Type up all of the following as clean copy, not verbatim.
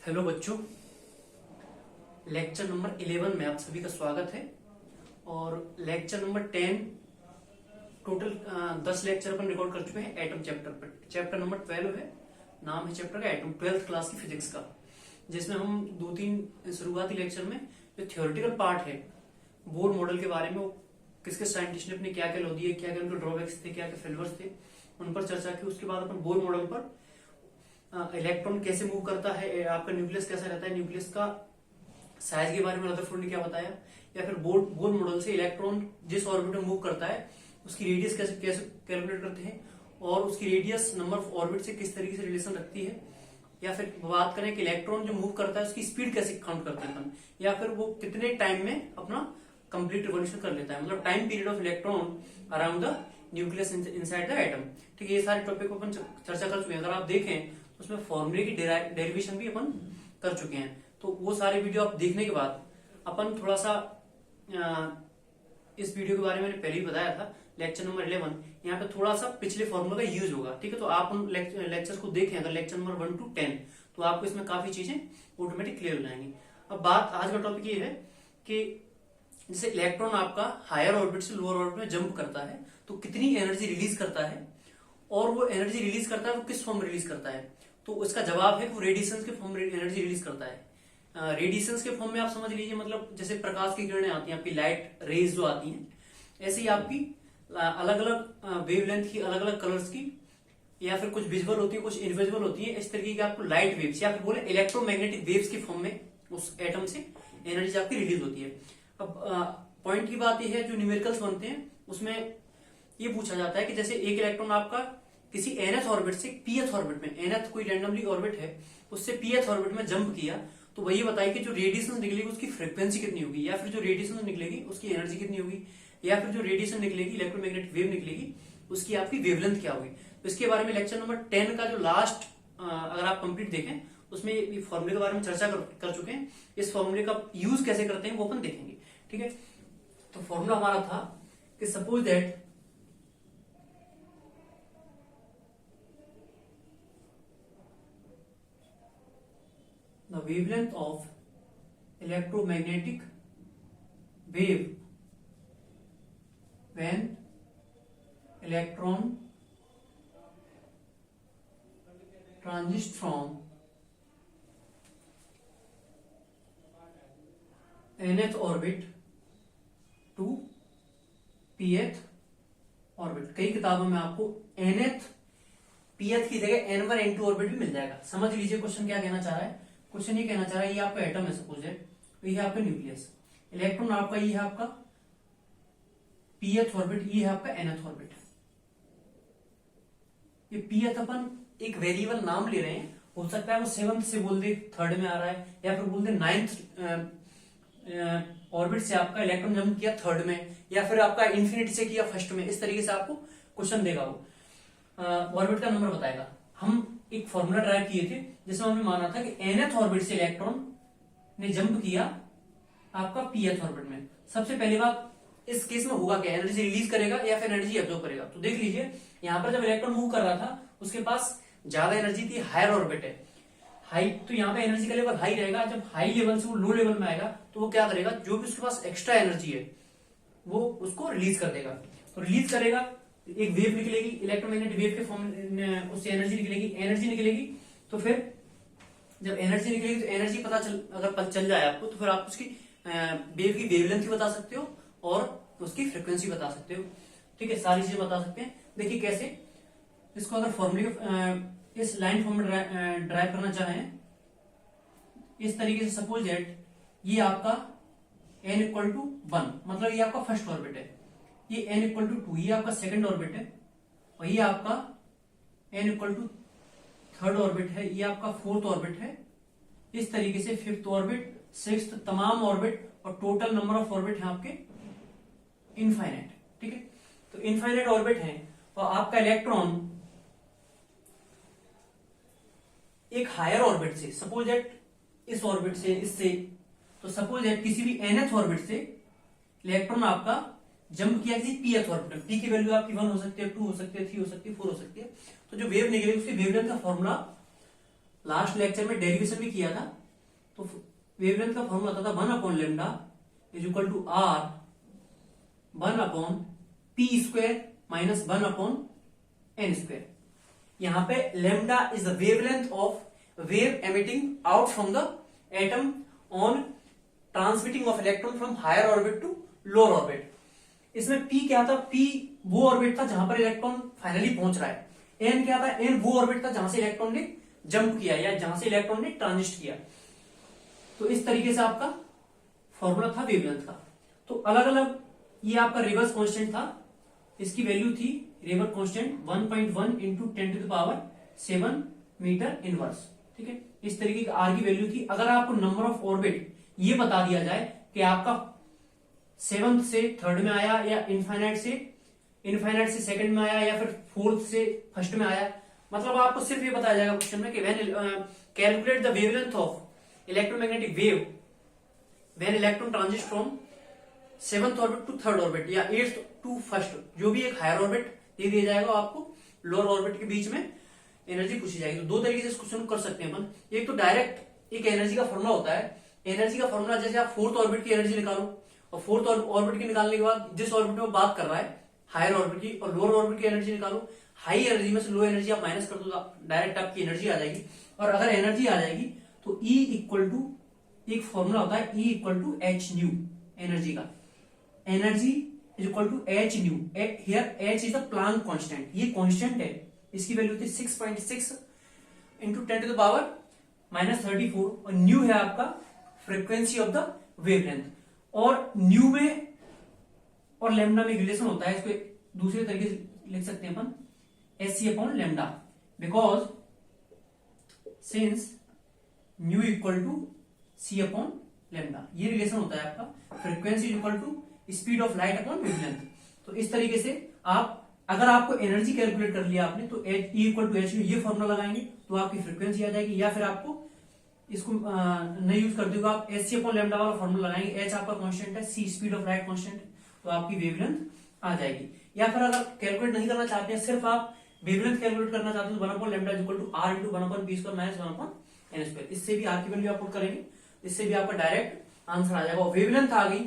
Hello बच्चों, lecture number 11 में आप सभी का स्वागत है। और लेक्चर नंबर 10 टोटल 10 लेक्चर अपन रिकॉर्ड कर चुके हैं एटम चैप्टर पर। चैप्टर नंबर 12 है, नाम है चैप्टर का एटम, 12th क्लास की फिजिक्स का, जिसमें हम 2-3 शुरुआती लेक्चर में जो थ्योरेटिकल पार्ट है बोर मॉडल के बारे में, वो किस किस साइंटिस्ट ने अपने क्या क्या लो दिए, क्या क्या उनके ड्रॉबैक्स थे, क्या क्या फेलियर्स थे, उन पर चर्चा की। उसके बाद अपन बोर मॉडल पर इलेक्ट्रॉन कैसे मूव करता है, आपका न्यूक्लियस कैसा रहता है, न्यूक्लियस का साइज के बारे में रदरफोर्ड ने क्या बताया, या फिर बोर मॉडल से इलेक्ट्रॉन जिस ऑर्बिट में मूव करता है उसकी रेडियस कैसे कैसे कैलकुलेट करते हैं, और उसकी रेडियस नंबर ऑफ ऑर्बिट से किस तरीके से रिलेशन रखती है, या फिर बात करें कि इलेक्ट्रॉन जो मूव करता है उसकी स्पीड कैसे काउंट करते हैं अपन, या फिर वो कितने टाइम में अपना कंप्लीट रिवॉल्यूशन कर लेता है, मतलब time period of electron around the nucleus inside the atom. ठीक है, ये सारे टॉपिक को अपन चर्चा कर चुके हैं। अगर आप देखें तो उसमें फॉर्मूले की डेरिवेशन भी अपन कर चुके हैं। तो वो सारे वीडियो आप देखने के बाद अपन थोड़ा सा इस वीडियो के बारे में मैंने पहले ही बताया था, लेक्चर नंबर 11 यहाँ पे थोड़ा सा पिछले फॉर्मूला का यूज होगा। ठीक है, तो आप उन लेक्चर को देखें अगर लेक्चर नंबर 1 to 10, तो आपको इसमें काफी चीजें ऑटोमेटिक क्लियर हो जाएंगी। अब बात आज का टॉपिक ये है कि जैसे इलेक्ट्रॉन आपका हायर ऑर्बिट से लोअर ऑर्बिट में जंप करता है तो कितनी एनर्जी रिलीज करता है, और वो एनर्जी रिलीज करता है वो किस फॉर्म में रिलीज करता है। तो उसका जवाब है कि वो रेडिएशन के फॉर्म में एनर्जी रिलीज करता है। रेडिएशन के फॉर्म में आप समझ लीजिए, मतलब जैसे प्रकाश की किरणें आती हैं, आपकी लाइट रेज जो आती हैं, ऐसे ही आपकी अलग अलग वेवलेंथ की, अलग अलग कलर्स की, या फिर कुछ विजुअल होती है कुछ इनविजिबल होती है, इस तरीके की आपको लाइट वेव्स या फिर बोले इलेक्ट्रोमैग्नेटिक वेव्स के फॉर्म में उस एटम से एनर्जी आपकी रिलीज होती है। अब पॉइंट की बात यह है, जो न्यूमेरिकल्स बनते हैं उसमें ये पूछा जाता है कि जैसे एक इलेक्ट्रॉन आपका किसी nth ऑर्बिट से pth ऑर्बिट में, nth कोई रैंडमली ऑर्बिट है उससे pth ऑर्बिट में जंप किया, तो वही बताइए कि जो रेडिएशन निकलेगी उसकी फ्रीक्वेंसी कितनी होगी, या फिर जो रेडिएशन निकलेगी उसकी एनर्जी कितनी होगी, या फिर जो रेडिएशन निकलेगी इलेक्ट्रोमैग्नेटिक वेव निकलेगी उसकी आपकी वेवलेंथ क्या होगी। तो इसके बारे में लेक्चर नंबर 10 का जो लास्ट अगर आप कंप्लीट देखें उसमें ये फॉर्मूले के बारे में चर्चा कर चुके हैं। इस फॉर्मूले का यूज कैसे करते हैं वो अपन देखेंगे। ठीक है, तो फॉर्मूला हमारा था कि suppose that the wavelength of electromagnetic wave when electron transits from nth orbit to pth orbit. कई किताबों में आपको nth pth की जगह n1 n2 ऑर्बिट भी मिल जाएगा। समझ लीजिए क्वेश्चन क्या कहना चाह रहा है। क्वेश्चन ये कहना चाह रहा है, ये आपका एटम है सपोज है, तो ये आपका न्यूक्लियस, इलेक्ट्रॉन आपका ये है आपका pth ऑर्बिट, ये है आपका nth ऑर्बिट। ये pth अपन एक वेरिएबल नाम ले रहे हैं, हो सकता है वो 7th से बोल दे 3rd में आ रहा है, या फिर बोल दे 9th ऑर्बिट से आपका इलेक्ट्रॉन जंप किया 3rd में, या फिर आपका इन्फिनिटी से किया 1st में। इस तरीके से आपको क्वेश्चन देगा, वो ऑर्बिट का नंबर बताएगा। हम एक फॉर्मूला ड्राइव किए थे जिसमें हमने माना था कि nth ऑर्बिट से इलेक्ट्रॉन ने जंप किया आपका pth ऑर्बिट में। सबसे पहली बात, इस केस में होगा क्या, एनर्जी रिलीज करेगा या फिर एनर्जी एब्जॉर्ब करेगा। तो देख लीजिए यहाँ पर जब इलेक्ट्रॉन मूव कर रहा था उसके पास ज्यादा एनर्जी थी, हायर ऑर्बिट है, हाई, तो यहाँ पे एनर्जी का लेवल हाई रहेगा। जब हाई लेवल से वो लो लेवल में आएगा तो वो क्या करेगा, जो भी उसके पास एक्स्ट्रा एनर्जी है वो उसको रिलीज कर देगा। तो रिलीज करेगा, एक वेव निकलेगी, इलेक्ट्रोमैग्नेटिक वेव के फॉर्म में उससे एनर्जी निकलेगी। तो फिर जब एनर्जी निकलेगी तो एनर्जी पता चल जाए आपको, तो फिर आप उसकी वेव की वेवलेंथ भी बता सकते हो और उसकी फ्रीक्वेंसी बता सकते हो। ठीक है, सारी चीजें बता सकते हैं। देखिए कैसे, इसको अगर फॉर्मूले इस लाइन फॉर्म में ड्राइव करना चाहें इस तरीके से, सपोज दैट ये आपका n इक्वल टू 1, मतलब ये आपका फर्स्ट ऑर्बिट है, ये n इक्वल टू 2 ये आपका सेकंड ऑर्बिट है, और ये आपका n equal to 3rd orbit है, ये आपका 4th ऑर्बिट है। इस तरीके से 5th ऑर्बिट, 6th, तमाम ऑर्बिट, और टोटल नंबर ऑफ ऑर्बिट है आपके इनफाइनाइट। ठीक है, तो इनफाइनाइट ऑर्बिट है, और आपका इलेक्ट्रॉन एक हायर ऑर्बिट से, सपोज दैट इस ऑर्बिट से, इससे, तो सपोज दैट किसी भी nth ऑर्बिट से इलेक्ट्रॉन आपका जंप किया किसी pth ऑर्बिट में, p की वैल्यू आपकी 1 हो सकती है, 2 हो सकती है, 3 हो सकती है, 4 हो सकती है। तो जो वेव निकलेगी उसकी वेवलेंथ का फॉर्मूला लास्ट लेक्चर में डेरिवेशन भी किया था। तो वेवलेंथ का फॉर्मूला आता था 1/λ is equal to r 1/p² minus 1/n²। यहां पे lambda is the wavelength of wave emitting out from the atom on transmitting of electron from higher orbit to lower orbit. इसमें p क्या था? p वो orbit था जहां पर electron finally पहुंच रहा है। n क्या था? n वो ऑर्बिट था जहां से इलेक्ट्रॉन ने जंप किया या जहां से इलेक्ट्रॉन ने ट्रांजिट किया। तो इस तरीके से आपका फॉर्मूला था वेवलेंथ का। तो अलग अलग ये आपका रिवर्स कांस्टेंट था, इसकी वैल्यू थी reverse constant 1.1 into 10⁻7 metre inverse. ठीक है, इस तरीके का आर की वैल्यू थी। अगर आपको नंबर ऑफ ऑर्बिट ये बता दिया जाए कि आपका 7th से 3rd में आया या इनफाइनाइट से 2nd में आया या फिर 4th से 1st में आया, मतलब आपको सिर्फ ये बताया जाएगा क्वेश्चन में कि when calculate the wavelength of electromagnetic wave when electron transit from 7th orbit to 3rd orbit या 8th टू 1st, जो भी एक हायर ऑर्बिट दे दिया जाएगा आपको लोअर ऑर्बिट के बीच में एनर्जी पूछी जाएगी। तो दो तरीके से इस क्वेश्चन को कर सकते हैं अपन। एक तो डायरेक्ट एक एनर्जी का फॉर्मूला होता है। एनर्जी का फॉर्मूला जैसे आप 4th ऑर्बिट की एनर्जी निकालो और 4th ऑर्बिट की निकालने के बाद जिस ऑर्बिट में वो बात कर रहा है हायर ऑर्बिट की और लोअर ऑर्बिट की एनर्जी निकालो। हाई एनर्जी में से लो एनर्जी आप माइनस कर दो, डायरेक्ट आपकी एनर्जी आ जाएगी। और अगर एनर्जी आ जाएगी तो E इक्वल टू एक फॉर्मूला होता है E equal to h nu energy का। Energy is equal to h nu. Here h is the Planck constant, ये कांस्टेंट है। इसकी वैल्यू थी 6.6 इंटू 10⁻34 और न्यू है आपका फ्रीक्वेंसी ऑफ द वेवलेंथ। और न्यू में और लैम्डा में रिलेशन होता है, इसको दूसरे तरीके से लिख सकते हैं अपन Sc/λ, because since nu equal to C/λ, ये रिलेशन होता है आपका frequency equal to speed of light upon wavelength. तो इस तरीके से आप अगर आपको एनर्जी कैलकुलेट कर लिया आपने तो E इक्वल टू एच ये फॉर्मूला लगाएंगे तो आपकी फ्रीक्वेंसी आ जाएगी। या फिर आपको इसको नहीं यूज करते हो आप Sc/λ वाला फॉर्मूला लगाएंगे। H आपका कांस्टेंट है, C speed of light constant है, तो आपकी वेवलेंथ आ जाएगी। या फिर अगर कैलकुलेट नहीं करना चाहते हैं, सिर्फ आप वेवलेंथ कैलकुलेट करना चाहते हैं तो 1/λ equal to r into 1/p² minus 1/n²। इससे भी आर की वैल्यू आप पुट करेंगे, इससे भी आपका डायरेक्ट आंसर आ जाएगा। वेवलेंथ आ गई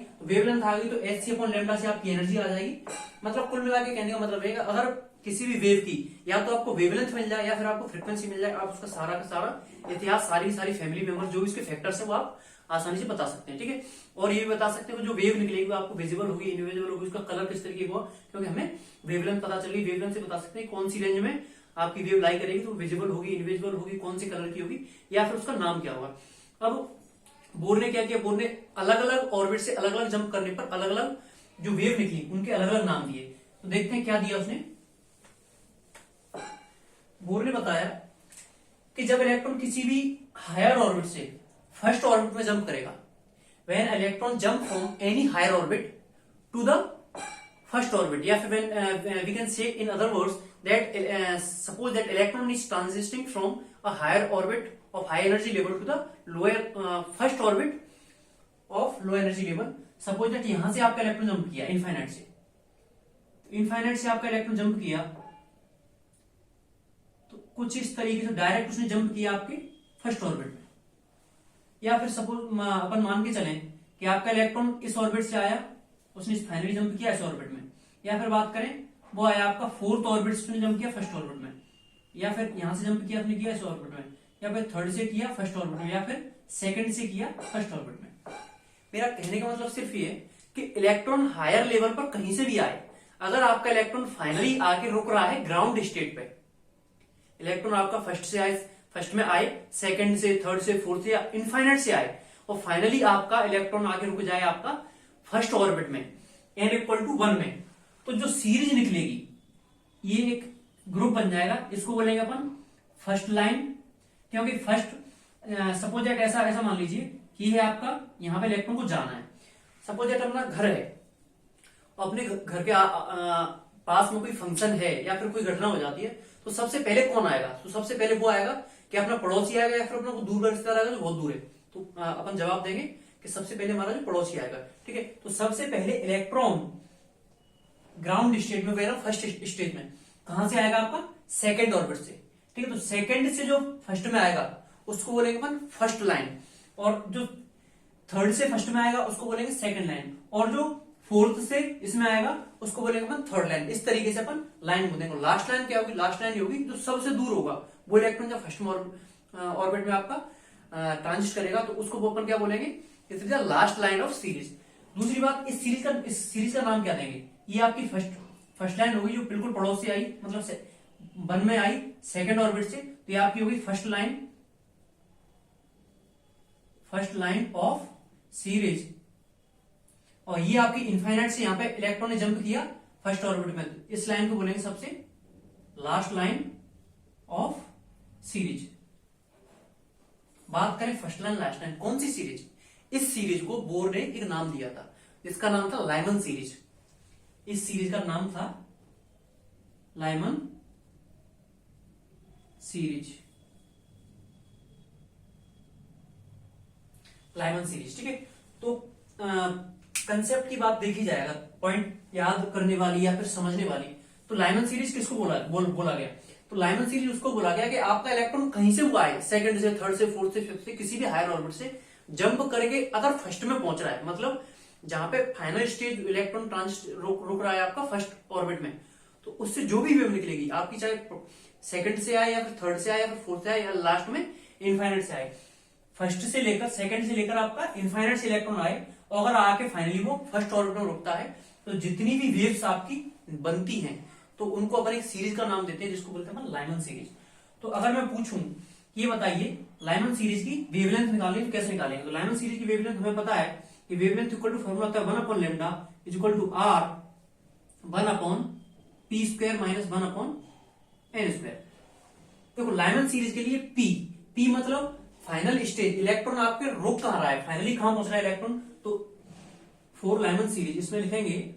तो Sc/λ से आपकी एनर्जी आ जाएगी। मतलब कुल मिला के कहने का मतलब है अगर किसी भी वेव की या तो आपको वेवलेंथ मिल जाए या फिर आपको फ्रीक्वेंसी मिल जाए, आप उसका सारा का सारा इतिहास, सारी फैमिली मेंबर्स जो भी उसके फैक्टर्स है वो आप आसानी से बता सकते हैं। ठीक है, और ये भी बता सकते हैं कि जो वेव निकलेगी वो आपको विजिबल होगी, इनविजिबल होगी, उसका कलर किस तरीके का, क्योंकि हमें वेवलेंथ पता चल गई। वेवलेंथ से बता सकते हैं कौन सी रेंज में आपकी वेव लाई करेगी, तो विजिबल होगी, इनविजिबल होगी, कौन सी कलर की होगी, या फिर उसका नाम क्या होगा। अब बोर ने क्या किया, बोर ने अलग अलग ऑर्बिट से अलग अलग जंप करने पर अलग अलग जो वेव निकली उनके अलग अलग नाम दिए। तो देखते हैं क्या दिया उसने। बोर ने बताया कि जब इलेक्ट्रॉन किसी भी हायर ऑर्बिट से फर्स्ट ऑर्बिट में जंप करेगा, when electron jump from any higher orbit to the first orbit, या फिर when we can say in other words that suppose that electron is transiting from a higher orbit of high energy level to the lower first orbit of low energy level. Suppose that यहां से आपका electron jump किया infinite से आपका electron jump किया, तो कुछ इस तरीके से डायरेक्ट उसने जंप किया आपके फर्स्ट ऑर्बिट में। या फिर सपोज अपन मान के चलें कि आपका इलेक्ट्रॉन इस ऑर्बिट से आया, उसने फाइनली जंप किया इस ऑर्बिट में। या फिर बात करें वो आया आपका 4th ऑर्बिट से उसने जंप किया फर्स्ट ऑर्बिट में, या फिर यहां से जंप किया उसने किया इस ऑर्बिट में, या फिर 3rd से किया फर्स्ट ऑर्बिट में, या फिर 2nd से किया फर्स्ट ऑर्बिट में। मेरा कहने का मतलब सिर्फ ये कि इलेक्ट्रॉन हायर लेवल पर कहीं से भी आए, अगर आपका इलेक्ट्रॉन फाइनली आके रुक रहा है ग्राउंड स्टेट पे, इलेक्ट्रॉन आपका फर्स्ट में आए, 2nd से 3rd से 4th से या इनफाइनाइट से आए और फाइनली आपका इलेक्ट्रॉन आके रुक जाए आपका फर्स्ट ऑर्बिट में n इक्वल टू 1 में, तो जो सीरीज निकलेगी ये एक ग्रुप बन जाएगा। इसको बोलेंगे अपन फर्स्ट लाइन, क्योंकि फर्स्ट सपोज दैट ऐसा मान लीजिए कि है आपका यहाँ पे इलेक्ट्रॉन को जाना है। सपोज दैट अपना घर है, अपने घर के पास में कोई फंक्शन है या फिर कोई घटना हो जाती है, तो सबसे पहले कौन आएगा? तो सबसे पहले वो आएगा कि अपना पड़ोसी आएगा या फिर अपना दूर का रिश्तेदार आएगा जो बहुत दूर है। तो अपन जवाब देंगे कि सबसे पहले हमारा जो पड़ोसी आएगा। ठीक है, तो सबसे पहले इलेक्ट्रॉन ग्राउंड स्टेट में वगैरह फर्स्ट स्टेज में कहां से आएगा? आपका 2nd ऑर्बिट से। ठीक है, तो 2nd से जो फर्स्ट में आएगा उसको बोलेंगे अपन फर्स्ट लाइन, और जो थर्ड से फर्स्ट में आएगा उसको बोलेंगे सेकंड लाइन, और जो फोर्थ से इसमें आएगा उसको बोलेंगे अपन थर्ड लाइन। इस तरीके से अपन लाइन बोलेंगे। लास्ट लाइन क्या होगी? लास्ट लाइन होगी जो सबसे दूर होगा, वो इलेक्ट्रॉन जब फर्स्ट ऑर्बिट में आपका ट्रांजिट करेगा तो उसको अपन क्या बोलेंगे? It is the last line of series. दूसरी बात, इस सीरीज का नाम क्या देंगे? ये आपकी फर्स्ट लाइन होगी जो बिल्कुल पड़ोस से आई, मतलब 1 में आई सेकंड ऑर्बिट से, तो ये आपकी होगी फर्स्ट लाइन ऑफ सीरीज। और ये आपकी इनफाइनाइट से यहां पे इलेक्ट्रॉन ने जंप किया फर्स्ट ऑर्बिट में, तो इस लाइन को बोलेंगे सबसे लास्ट लाइन ऑफ सीरीज। बात करें फर्स्ट लाइन लास्ट लाइन, कौन सी सीरीज? इस सीरीज को बोर ने एक नाम दिया था, इसका नाम था लाइमन सीरीज। इस सीरीज का नाम था लाइमन सीरीज। लाइमन सीरीज, ठीक है। तो कंसेप्ट की बात देखी जाएगा, पॉइंट याद करने वाली या फिर समझने वाली, तो लाइमन सीरीज किसको बोला गया? तो लाइमन सीरीज उसको बोला गया कि आपका इलेक्ट्रॉन कहीं से हुआ है, सेकंड से, थर्ड से, फोर्थ से, फिफ्थ से, किसी भी हायर ऑर्बिट से जंप करके अगर फर्स्ट में पहुंच रहा है, मतलब जहां पे फाइनल स्टेज इलेक्ट्रॉन ट्रांजिट रुक रहा है आपका फर्स्ट ऑर्बिट में, तो उससे जो भी वेव निकलेगी आपकी, चाहे सेकंड से आए या फिर थर्ड से आए या फिर फोर्थ से आए या लास्ट में इनफाइनाइट से आए, फर्स्ट से लेकर सेकंड से लेकर आपका इनफाइनाइट से इलेक्ट्रॉन आए, और अगर आके फाइनली वो फर्स्ट ऑर्बिट में रुकता है, तो जितनी भी वेव्स आपकी बनती हैं तो उनको अपन एक सीरीज का नाम देते हैं जिसको बोलते हैं लाइमन सीरीज। तो अगर मैं पूछूं ये बताइए लाइमन सीरीज की वेवलेंथ निकालेंगे तो कैसे निकालेंगे? तो लाइमन सीरीज की वेवलेंथ हमें पता है कि वेवलेंथ इक्वल टू फॉर्मूला होता है 1 upon lambda is equal to R 1 upon P square minus 1 upon N square. देखो लाइमन सीरीज के लिए पी मतलब फाइनल स्टेज, इलेक्ट्रॉन आपके रुक कहां रहा है, फाइनली कहां पहुंच रहा है इलेक्ट्रॉन, तो फॉर लाइमन सीरीज इसमें लिखेंगे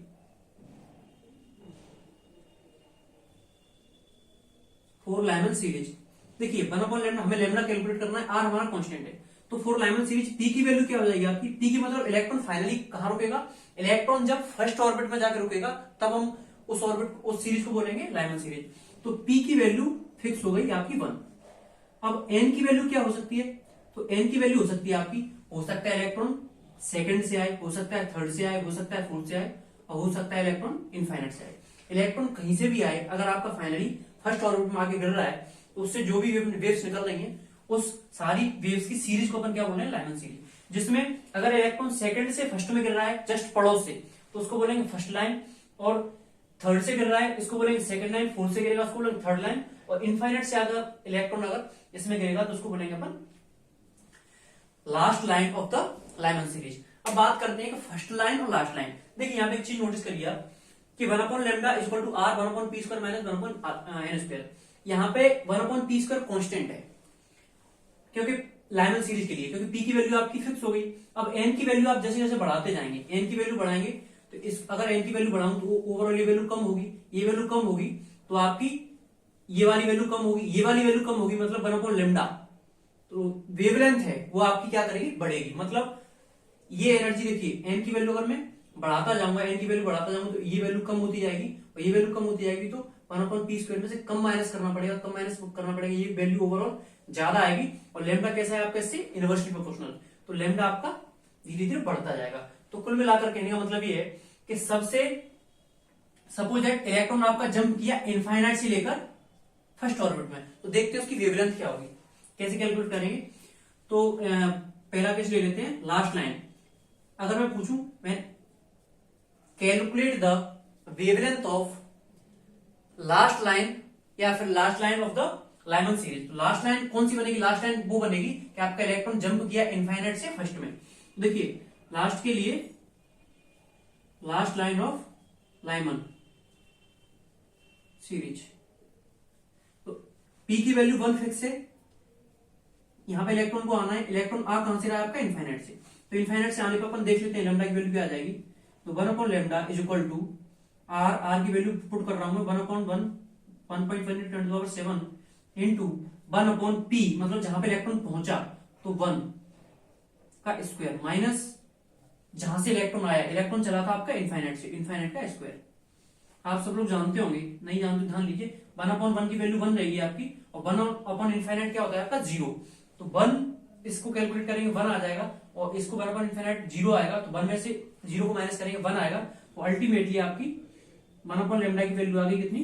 फॉर लाइमन सीरीज। देखिए 1 अपॉन लैम्डा, हमें लैम्डा कैलकुलेट करना है, आर हमारा कांस्टेंट है, तो फॉर लाइमन सीरीज पी की वैल्यू क्या हो जाएगी आपकी? पी की मतलब इलेक्ट्रॉन फाइनली कहां रुकेगा? इलेक्ट्रॉन जब फर्स्ट ऑर्बिट में जाकर रुकेगा तब हम उस सीरीज को बोलेंगे लाइमन सीरीज। तो पी की वैल्यू फिक्स हो गई आपकी 1। अब एन की वैल्यू क्या हो सकती है? तो एन की वैल्यू हो सकती है आपकी, हो सकता है इलेक्ट्रॉन सेकंड से आए, हो सकता है थर्ड से आए, हो सकता है फोर्थ से आए, और हो सकता है इलेक्ट्रॉन इनफाइनाइट से आए। इलेक्ट्रॉन कहीं से भी आए, अगर आपका फाइनली फर्स्ट ऑर्बिट में आके गिर रहा है तो उससे जो भी वेव्स निकल रही हैं उस सारी वेव्स की सीरीज को अपन क्या बोल रहे हैं? Lyman series. जिसमें अगर इलेक्ट्रॉन सेकंड से फर्स्ट में गिर रहा है जस्ट पड़ोस से, तो उसको बोलेंगे फर्स्ट लाइन, और थर्ड से गिर रहा है इसको बोलेंगे सेकंड लाइन, फोर्थ से गिरेगा उसको बोलेंगे थर्ड लाइन, और इनफाइनाइट से अगर इलेक्ट्रॉन अगर इसमें गिरेगा तो उसको बोलेंगे अपन last line of the Lyman series. अब बात करते हैं कि फर्स्ट लाइन और लास्ट लाइन। देखिए यहाँ पे एक चीज नोटिस करिए आप कि 1 upon lambda is equal to R 1 upon P square minus 1 upon N square. यहाँ पे 1 अपॉन पी स्क्वायर कॉन्स्टेंट है क्योंकि लाइमन सीरीज के लिए, क्योंकि पी की वैल्यू आपकी फिक्स हो गई। अब एन की वैल्यू आप जैसे जैसे बढ़ाते जाएंगे, एन की वैल्यू बढ़ाएंगे तो अगर एन की वैल्यू बढ़ाऊं तो ओवरऑल ये वैल्यू कम होगी, ये वैल्यू कम होगी तो आपकी ये वाली वैल्यू कम होगी, ये वाली वैल्यू कम होगी, मतलब 1 अपॉन लैम्डा, तो वेवलेंथ है वो आपकी क्या करेगी? बढ़ेगी। मतलब ये एनर्जी देखिए, एन की वैल्यू अगर मैं बढ़ाता जाऊंगा, एन की वैल्यू बढ़ाता जाऊंगा तो ये वैल्यू कम होती जाएगी, और ये वैल्यू कम होती जाएगी, तो 1 अपॉन पी स्क्वायर में से कम माइनस करना पड़ेगा, ये वैल्यू ओवरऑल ज्यादा आएगी। और लैम्डा कैसा है आपका? इससे इनवर्सली प्रोपोर्शनल, तो लैम्डा आपका धीरे धीरे बढ़ता जाएगा। तो कुल मिलाकर कहने का मतलब ये है कि सबसे सपोज दैट इलेक्ट्रॉन आपका जंप किया इनफाइनाइट से लेकर फर्स्ट ऑर्बिट में, तो देखते हैं उसकी वेवलेंथ क्या होगी, कैसे कैलकुलेट करेंगे। तो पहला केस ले लेते हैं लास्ट लाइन। अगर मैं पूछूं मैं calculate the wavelength of last line या फिर last line of the Lyman series, तो लास्ट लाइन कौन सी बनेगी? लास्ट लाइन वो बनेगी कि आपका इलेक्ट्रॉन जंप किया इनफाइनाइट से फर्स्ट में। देखिए लास्ट के लिए last line of Lyman series, तो पी की वैल्यू 1 फिक्स है, यहां पे इलेक्ट्रॉन को आना है, इलेक्ट्रॉन आ कहां से रहा है आपका? इनफाइनाइट से, तो इनफाइनाइट से आने पर अपन देख लेते हैं लैम्डा की वैल्यू क्या आ जाएगी। तो 1 upon lambda is equal to R की वैल्यू पुट कर रहा हूं मैं 1 अपॉन 1.1 इंटू 1 अपॉन पी, मतलब जहां पे इलेक्ट्रॉन पहुंचा तो 1 का स्क्वायर माइनस जहां से इलेक्ट्रॉन आया, इलेक्ट्रॉन चला था आपका इनफाइनाइट से, इनफाइनाइट का स्क्वायर। आप सब लोग जानते होंगे, नहीं जानते ध्यान लीजिए, 1 अपॉन 1 की वैल्यू 1 रहेगी आपकी, और 1 अपॉन इनफाइनाइट क्या होता है आपका? 0। तो 1 इसको कैलकुलेट करेंगे 1 आ जाएगा, और इसको 1 अपॉन इनफिनिट 0 आएगा, तो 1 में से 0 को माइनस करेंगे 1 आएगा, तो अल्टीमेटली आपकी 1 अपॉन लेमडा की वैल्यू आ गई कितनी,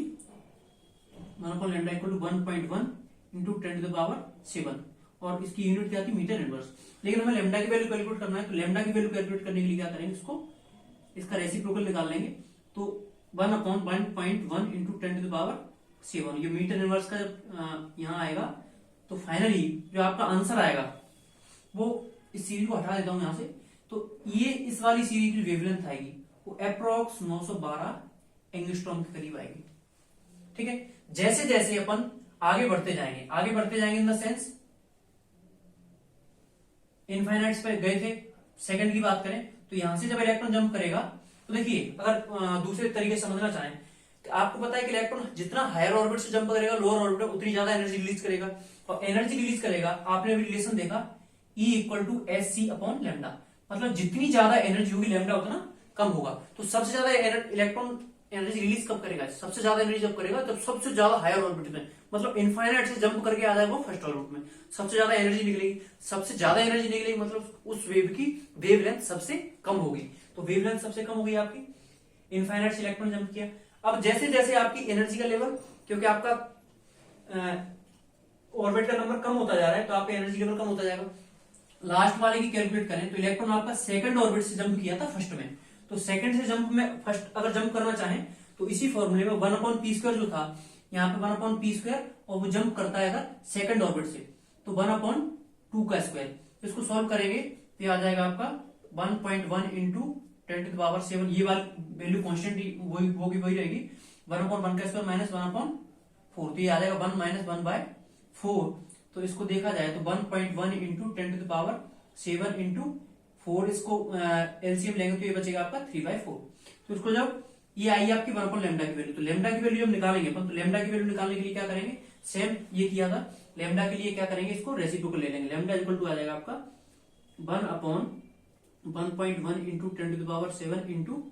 1 upon lambda equal to 1.1 into 10 to the power 7, और इसकी यूनिट क्या थी, मीटर इनवर्स। लेकिन हमें लेमडा की वैल्यू कैलकुलेट करना है, तो लेमडा की वैल्यू कैलकुलेट करने के लिए क्या करेंगे, इसको इसका रेसिप्रोकल निकाल लेंगे, तो 1 upon 1.1 into 10 to the power 7, ये मीटर इनवर्स का जब यहाँ आएगा, तो फाइनली जो आपका आंसर आएगा वो, इस सीरीज को हटा देता हूं यहां से, तो ये इस वाली सीरीज की वेवलेंथ आएगी वो अप्रोक्स 912 एंगस्ट्रॉम के करीब आएगी। ठीक है, जैसे जैसे अपन आगे बढ़ते जाएंगे इन द सेंस इनफाइनाइट्स पे गए थे, सेकंड की बात करें तो यहां से जब इलेक्ट्रॉन जंप करेगा, तो देखिए अगर दूसरे तरीके से समझना चाहें, तो आपको पता है कि इलेक्ट्रॉन जितना हायर ऑर्बिट से जंप करेगा लोअर ऑर्बिट में उतनी ज्यादा एनर्जी रिलीज करेगा, और एनर्जी रिलीज करेगा, आपने अभी रिलेशन देखा E equal to S C upon lambda, मतलब जितनी ज्यादा एनर्जी होगी लेमडा उतना कम होगा। तो सबसे ज्यादा इलेक्ट्रॉन एनर्जी रिलीज कब करेगा, सबसे ज्यादा एनर्जी जब करेगा जब सबसे ज्यादा हायर ऑर्बिट में, मतलब इनफाइनाइट से जंप करके आ जाएगा वो फर्स्ट ऑर्बिट में, सबसे ज्यादा एनर्जी निकलेगी, सबसे ज्यादा एनर्जी निकलेगी, मतलब उस वेव की वेवलेंथ सबसे कम होगी, तो वेवलेंथ सबसे कम होगी आपकी, इनफाइनाइट से इलेक्ट्रॉन जंप किया। अब जैसे जैसे आपकी एनर्जी का लेवल, क्योंकि आपका ऑर्बिट का नंबर कम होता जा रहा है, तो आपका एनर्जी लेवल कम होता जाएगा। लास्ट वाले की कैलकुलेट करें तो इलेक्ट्रॉन आपका सेकंड ऑर्बिट से जंप किया था फर्स्ट में, तो सेकंड से जंप में फर्स्ट अगर जंप करना चाहें तो इसी फॉर्मूले में 1 अपॉन पी स्क्वायर जो था, यहाँ पे 1 अपॉन पी स्क्वायर, और वो जंप करता है अगर सेकंड ऑर्बिट से तो 1 अपॉन 2 का स्क्वायर, इसको सॉल्व करेंगे तो ये आ जाएगा आपका 1.1 इंटू 10 टू द पावर 7, ये वाली वैल्यू कॉन्स्टेंट वही रहेगी, 1 अपॉन 1 का स्क्वायर माइनस 1 अपॉन 4, तो ये आ जाएगा 1 माइनस 1/4, तो इसको देखा जाए तो 1.1 into 10 to the power 7 into 4, इसको एलसीएम लेंगे तो ये बचेगा आपका 3/4, तो इसको जब ये आई आपकी 1 अपॉन लेमडा की वैल्यू, तो लेमडा की वैल्यू जब निकालेंगे अपन, तो लेमडा की वैल्यू निकालने के लिए क्या करेंगे, सेम ये किया था, लेमडा के लिए क्या करेंगे, इसको रेसिप्रोकल ले लेंगे, लेमडा इक्वल टू आ जाएगा आपका 1 upon 1.1 into 10 to the power 7 into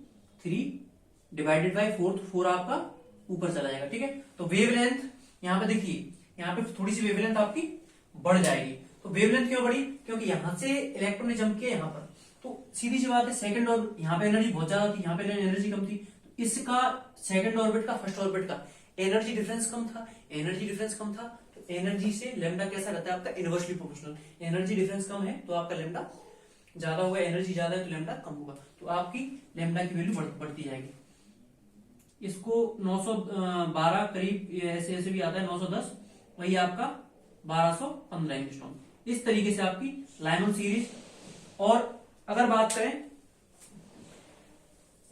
3 divided by 4, तो 4 आपका ऊपर चला जाएगा। ठीक है, तो वेवलेंथ यहाँ पे देखिए, यहाँ पे थोड़ी सी वेवलेंथ आपकी बढ़ जाएगी, तो वेवलेंथ क्यों बढ़ी, क्योंकि यहां से इलेक्ट्रॉन ने जंप किया यहाँ पर, तो सीधी सी बात है सेकंड और यहाँ पे एनर्जी बहुत ज्यादा थी, यहाँ पे एनर्जी कम थी, तो इसका सेकंड ऑर्बिट का फर्स्ट ऑर्बिट का एनर्जी डिफरेंस कम था, तो एनर्जी से लेमडा कैसा रहता है आपका, इनवर्सली प्रोपोर्शनल, एनर्जी डिफरेंस कम है तो आपका लेमडा ज्यादा होगा, एनर्जी ज्यादा है तो लेमडा कम होगा, तो आपकी लेमडा की वैल्यू बढ़ती जाएगी। इसको 912 करीब ऐसे ऐसे भी आता है, 910, वही आपका 1215 एंगस्ट्रॉम, इस तरीके से आपकी लाइमन सीरीज। और अगर बात करें,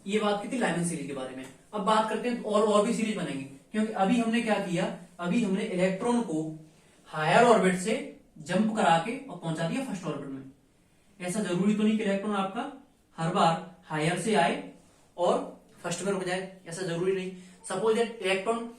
ये बात की थी लाइमन सीरीज के बारे में, अब बात करते हैं और भी सीरीज बनेंगी, क्योंकि अभी हमने क्या किया, अभी हमने इलेक्ट्रॉन को हायर ऑर्बिट से जंप करा के और पहुंचा दिया फर्स्ट ऑर्बिट में। ऐसा जरूरी तो नहीं कि इलेक्ट्रॉन आपका हर बार हायर से आए और फर्स्ट में रुक जाए, ऐसा जरूरी नहीं। सपोज दैट इलेक्ट्रॉन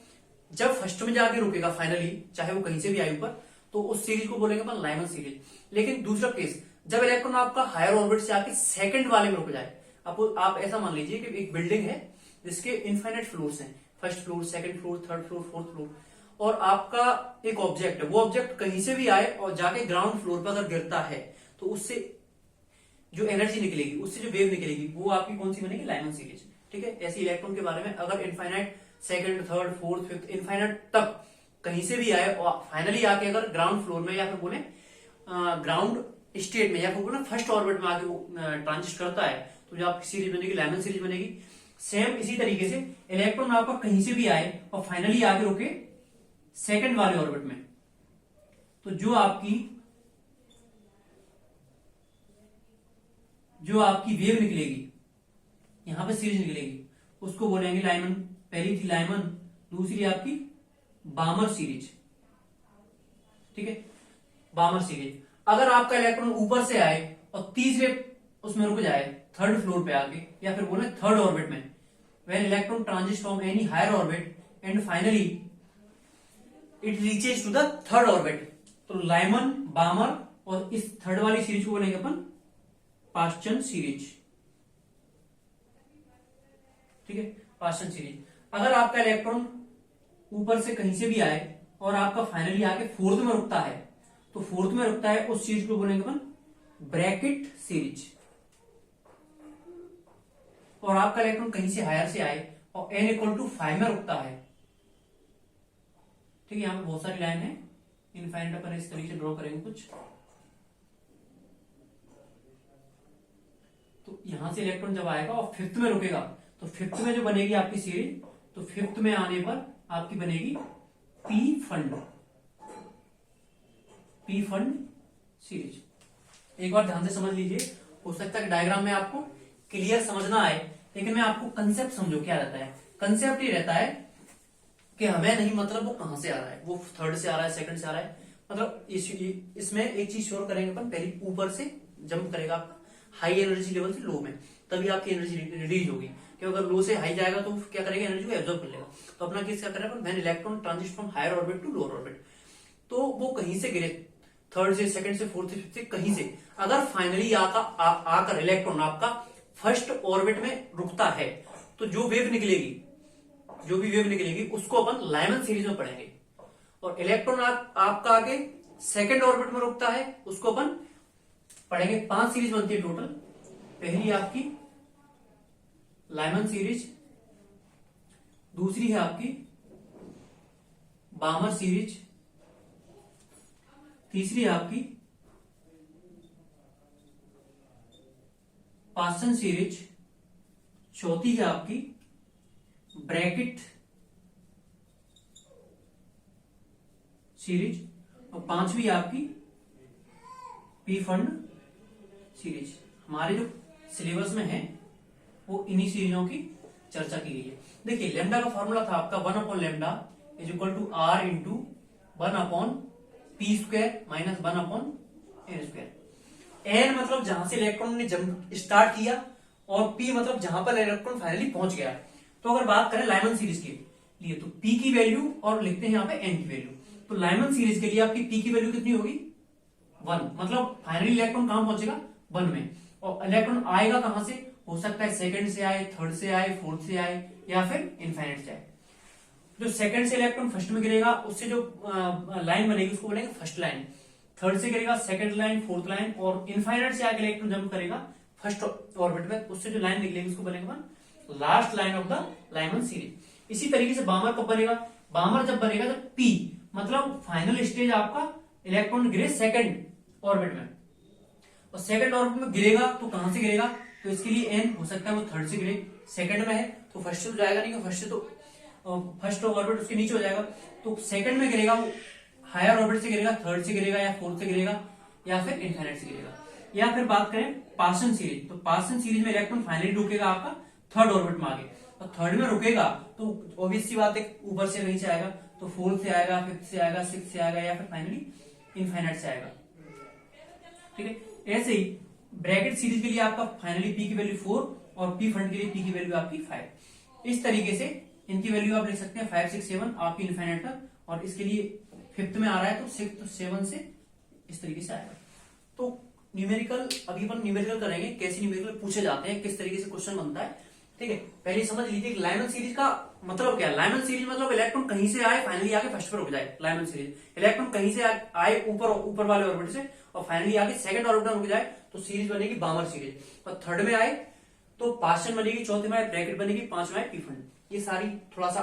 जब फर्स्ट में जाके रुकेगा फाइनली, चाहे वो कहीं से भी आए ऊपर, तो उस सीरीज को बोलेंगे अपन लाइमन सीरीज। लेकिन दूसरा केस, जब इलेक्ट्रॉन आपका हायर ऑर्बिट से आके सेकंड वाले में रुक जाए, आप ऐसा मान लीजिए कि एक बिल्डिंग है जिसके इनफाइनाइट फ्लोर्स हैं, first floor, second floor, third floor, fourth floor, और आपका एक ऑब्जेक्ट है, वो ऑब्जेक्ट कहीं से भी आए और जाके ग्राउंड फ्लोर पर अगर गिरता है, तो उससे जो एनर्जी निकलेगी, उससे जो वेव निकलेगी, वो आपकी कौन सी बनेगी, लाइमन सीरीज। ठीक है, ऐसे इलेक्ट्रॉन के बारे में अगर infinite second, third, fourth, fifth, infinite तक कहीं से भी आए और फाइनली आके अगर ग्राउंड फ्लोर में, या फिर बोले ग्राउंड स्टेट में, या फिर बोले फर्स्ट ऑर्बिट में आके वो ट्रांजिट करता है, तो जो आपकी सीरीज बनेगी लाइमन सीरीज बनेगी। सेम इसी तरीके से इलेक्ट्रॉन आपका कहीं से भी आए और फाइनली आके रुके सेकंड वाले ऑर्बिट में, तो जो आपकी वेव निकलेगी, यहां पे सीरीज निकलेगी, उसको बोलेंगे लाइमन। पहली थी लाइमन, दूसरी आपकी बामर सीरीज। ठीक है, बामर सीरीज। अगर आपका इलेक्ट्रॉन ऊपर से आए और तीसरे उसमें रुक जाए, थर्ड फ्लोर पे आके, या फिर बोले थर्ड ऑर्बिट में, when electron transit from any higher orbit and finally it reaches to the third orbit, तो लाइमन, बामर और इस थर्ड वाली सीरीज को बोलेंगे अपन पाश्चन सीरीज। ठीक है, पाश्चन सीरीज। अगर आपका इलेक्ट्रॉन ऊपर से कहीं से भी आए और आपका फाइनली आके फोर्थ में रुकता है, तो फोर्थ में रुकता है उस सीरीज को बोलेंगे अपन ब्रैकेट सीरीज। और आपका इलेक्ट्रॉन कहीं से हायर से आए और n इक्वल टू 5 में रुकता है, ठीक है। यहां पे बहुत सारी लाइन है, इनफाइनाइट अपन इस तरीके से ड्रॉ करेंगे कुछ। तो यहां से इलेक्ट्रॉन जब आएगा और फिफ्थ में रुकेगा, तो फिफ्थ में जो बनेगी आपकी सीरीज, तो फिफ्थ में आने पर आपकी बनेगी पी फंड सीरीज। एक बार ध्यान से समझ लीजिए, हो सकता है डायग्राम में आपको क्लियर समझना आए, लेकिन मैं आपको कंसेप्ट समझो क्या रहता है। कंसेप्ट ये रहता है कि हमें नहीं मतलब वो कहां से आ रहा है, वो थर्ड से आ रहा है, सेकंड से आ रहा है, मतलब इसमें एक चीज श्योर करेंगे अपन, पहले ऊपर से जंप करेगा आपका हाई एनर्जी लेवल से लो में, तभी आपकी एनर्जी रिलीज होगी। क्योंकि अगर लो से हाई जाएगा तो क्या करेगा, एनर्जी को एब्जॉर्ब कर लेगा। तो अपना केस क्या करेगा, when electron transit from higher orbit to lower orbit, तो वो कहीं से गिरे, थर्ड से, सेकंड से, फोर्थ से, फिफ्थ से, कहीं से अगर फाइनली आकर इलेक्ट्रॉन आपका फर्स्ट ऑर्बिट में रुकता है, तो जो वेव निकलेगी उसको अपन लाइमन सीरीज में पढ़ेंगे। और इलेक्ट्रॉन आपका आगे सेकंड ऑर्बिट में रुकता है, उसको अपन पढ़ेंगे। 5 सीरीज बनती है टोटल। पहली आपकी लाइमन सीरीज, दूसरी है आपकी बामर सीरीज, तीसरी है आपकी पासन सीरीज, चौथी है आपकी ब्रैकेट सीरीज, और पांचवी है आपकी पी फंड सीरीज। हमारे जो सिलेबस में है वो इन्हीं सीरीजों की चर्चा की गई है। देखिए लेमडा का फॉर्मूला था आपका 1/λ is equal to r into 1/p² minus 1/n²। n मतलब जहां से इलेक्ट्रॉन ने जंप स्टार्ट किया, और p मतलब जहां पर इलेक्ट्रॉन फाइनली पहुंच गया। तो अगर बात करें लाइमन सीरीज के लिए, तो p की वैल्यू और लिखते हैं यहाँ पे n की वैल्यू। तो लाइमन सीरीज के लिए आपकी p की वैल्यू कितनी होगी, 1, मतलब फाइनली इलेक्ट्रॉन कहां पहुंचेगा, 1 में। और इलेक्ट्रॉन आएगा कहां से, हो सकता है सेकंड से आए, थर्ड से आए, फोर्थ से आए, या फिर इनफाइनाइट से आए। जो सेकंड से इलेक्ट्रॉन फर्स्ट में गिरेगा, उससे जो लाइन बनेगी उसको बोलेंगे फर्स्ट लाइन। थर्ड से गिरेगा सेकंड लाइन, फोर्थ लाइन, और इनफाइनाइट से आगे इलेक्ट्रॉन जंप करेगा फर्स्ट ऑर्बिट में, उससे जो लाइन निकलेगी उसको बोलेंगे last line of the Lyman series. इसी तरीके से बामर कब बनेगा, बामर जब बनेगा जब पी मतलब फाइनल स्टेज आपका इलेक्ट्रॉन गिरे सेकंड ऑर्बिट में, और सेकंड ऑर्बिट में गिरेगा तो कहां से गिरेगा, तो इसके लिए एन हो सकता है वो थर्ड से गिरे, सेकंड में है तो फर्स्ट से तो जाएगा नहीं, फर्स्ट से तो फर्स्ट ऑर्बिट उसके नीचे हो जाएगा, तो सेकंड में गिरेगा वो हायर ऑर्बिट से गिरेगा, थर्ड से गिरेगा, या फोर्थ से गिरेगा, या फिर इनफाइनाइट से गिरेगा। या फिर बात करें पासन सीरीज, तो पासन सीरीज में इलेक्ट्रॉन फाइनली रुकेगा आपका थर्ड ऑर्बिट में आगे, और थर्ड में रुकेगा तो ऑब्वियस सी बात है ऊपर से कहीं से आएगा, तो फोर्थ से आएगा, फिफ्थ से आएगा, सिक्स से आएगा, या फिर फाइनली इनफाइनाइट से आएगा। ठीक है, ऐसे ही ब्रैकेट सीरीज के लिए आपका फाइनली पी की वैल्यू 4 और पी फंड के लिए पी की वैल्यू आपकी 5। इस तरीके से इनकी वैल्यू आप लिख सकते हैं 5, 6, 7 आपकी इनफाइनाइट तक, और इसके लिए फिफ्थ में आ रहा है तो 6 तो 7 से इस तरीके से आएगा। तो न्यूमेरिकल अभी अपन न्यूमेरिकल करेंगे, कैसे न्यूमेरिकल पूछे जाते हैं, किस तरीके से क्वेश्चन बनता है। ठीक है, पहले समझ लीजिए लाइमन सीरीज का मतलब क्या है। लाइमन सीरीज मतलब इलेक्ट्रॉन कहीं से आए फाइनली आके फर्स्ट पर रुक जाए। लाइमन सीरीज इलेक्ट्रॉन कहीं से आए ऊपर वाले ऑर्बिट से और फाइनली आके सेकंड ऑर्बिट में रुक जाए, तो सीरीज बनेगी बामर सीरीज। और थर्ड में आए तो पासन बनेगी, चौथे में आए ब्रैकेट बनेगी, पांचवें आए पी फंड। ये सारी थोड़ा सा